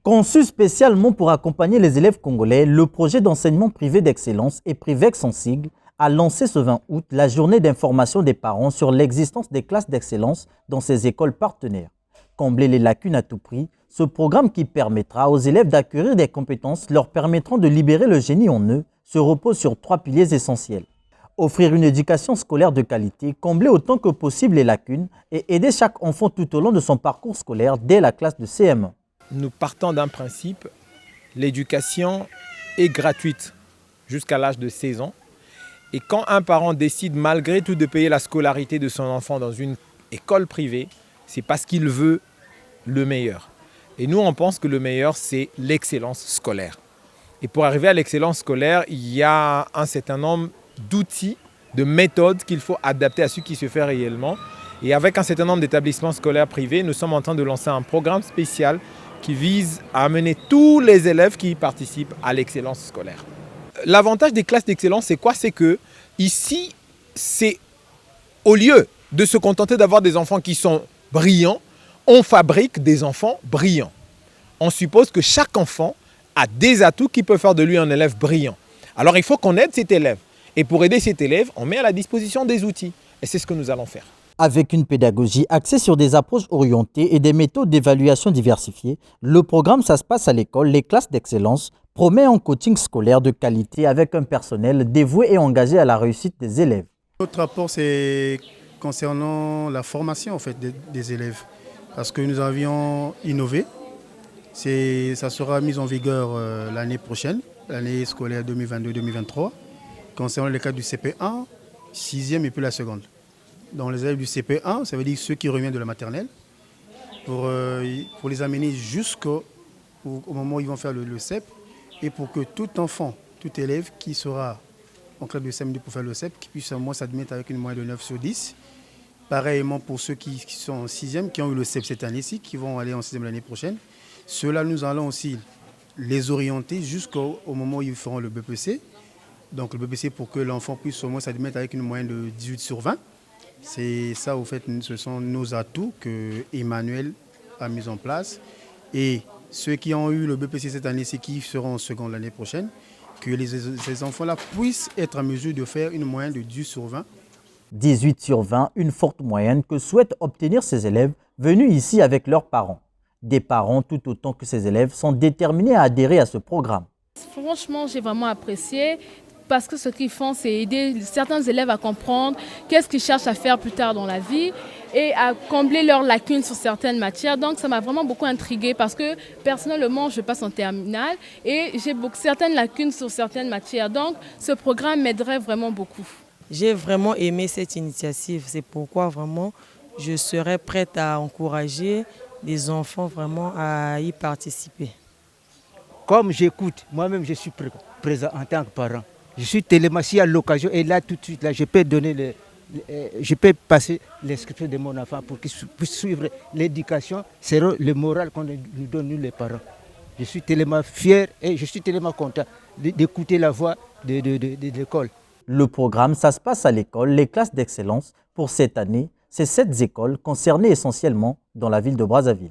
Conçu spécialement pour accompagner les élèves congolais, le projet d'enseignement privé d'excellence et Privex en sigle a lancé ce 20 août la journée d'information des parents sur l'existence des classes d'excellence dans ces écoles partenaires. Combler les lacunes à tout prix, ce programme qui permettra aux élèves d'acquérir des compétences leur permettant de libérer le génie en eux se repose sur 3 piliers essentiels. Offrir une éducation scolaire de qualité, combler autant que possible les lacunes et aider chaque enfant tout au long de son parcours scolaire dès la classe de CM1. Nous partons d'un principe, l'éducation est gratuite jusqu'à l'âge de 16 ans. Et quand un parent décide malgré tout de payer la scolarité de son enfant dans une école privée, c'est parce qu'il veut le meilleur. Et nous, on pense que le meilleur, c'est l'excellence scolaire. Et pour arriver à l'excellence scolaire, il y a un certain nombre d'outils, de méthodes qu'il faut adapter à ce qui se fait réellement. Et avec un certain nombre d'établissements scolaires privés, nous sommes en train de lancer un programme spécial qui vise à amener tous les élèves qui y participent à l'excellence scolaire. L'avantage des classes d'excellence, c'est quoi? C'est que ici, c'est au lieu de se contenter d'avoir des enfants qui sont brillants, on fabrique des enfants brillants. On suppose que chaque enfant a des atouts qui peuvent faire de lui un élève brillant. Alors il faut qu'on aide cet élève. Et pour aider cet élève, on met à la disposition des outils. Et c'est ce que nous allons faire. Avec une pédagogie axée sur des approches orientées et des méthodes d'évaluation diversifiées, le programme Ça se passe à l'école, les classes d'excellence, promet un coaching scolaire de qualité avec un personnel dévoué et engagé à la réussite des élèves. Notre rapport, c'est concernant la formation en fait, des élèves. Parce que nous avions innové. Ça sera mis en vigueur l'année prochaine, l'année scolaire 2022-2023, concernant les cas du CP1, 6e et puis la seconde. Dans les élèves du CP1, ça veut dire ceux qui reviennent de la maternelle, pour les amener jusqu'au moment où ils vont faire le CEP, et pour que tout enfant, tout élève qui sera en classe de CM2 pour faire le CEP, qui puisse au moins s'admettre avec une moyenne de 9 sur 10. Pareillement pour ceux qui sont en 6e, qui ont eu le CEP cette année-ci, qui vont aller en 6e l'année prochaine. Ceux-là, nous allons aussi les orienter jusqu'au moment où ils feront le BPC. Donc le BPC pour que l'enfant puisse au moins s'admettre avec une moyenne de 18 sur 20. C'est ça, au fait, ce sont nos atouts que Emmanuel a mis en place. Et ceux qui ont eu le BPC cette année-ci, qui seront en seconde l'année prochaine, que ces enfants-là puissent être en mesure de faire une moyenne de 10 sur 20. 18 sur 20, une forte moyenne que souhaitent obtenir ces élèves venus ici avec leurs parents. Des parents tout autant que ces élèves sont déterminés à adhérer à ce programme. Franchement, j'ai vraiment apprécié parce que ce qu'ils font, c'est aider certains élèves à comprendre qu'est-ce qu'ils cherchent à faire plus tard dans la vie et à combler leurs lacunes sur certaines matières. Donc ça m'a vraiment beaucoup intriguée parce que personnellement, je passe en terminale et j'ai certaines lacunes sur certaines matières. Donc ce programme m'aiderait vraiment beaucoup. J'ai vraiment aimé cette initiative. C'est pourquoi vraiment je serais prête à encourager les enfants vraiment à y participer. Comme j'écoute, moi-même je suis présent en tant que parent. Je suis télématie à l'occasion et là tout de suite, là, je peux passer l'inscription de mon enfant pour qu'il puisse suivre l'éducation. C'est le moral qu'on nous donne, nous les parents. Je suis tellement fier et je suis tellement content d'écouter la voix de l'école. Le programme Ça se passe à l'école, les classes d'excellence, pour cette année, c'est 7 écoles concernées essentiellement dans la ville de Brazzaville.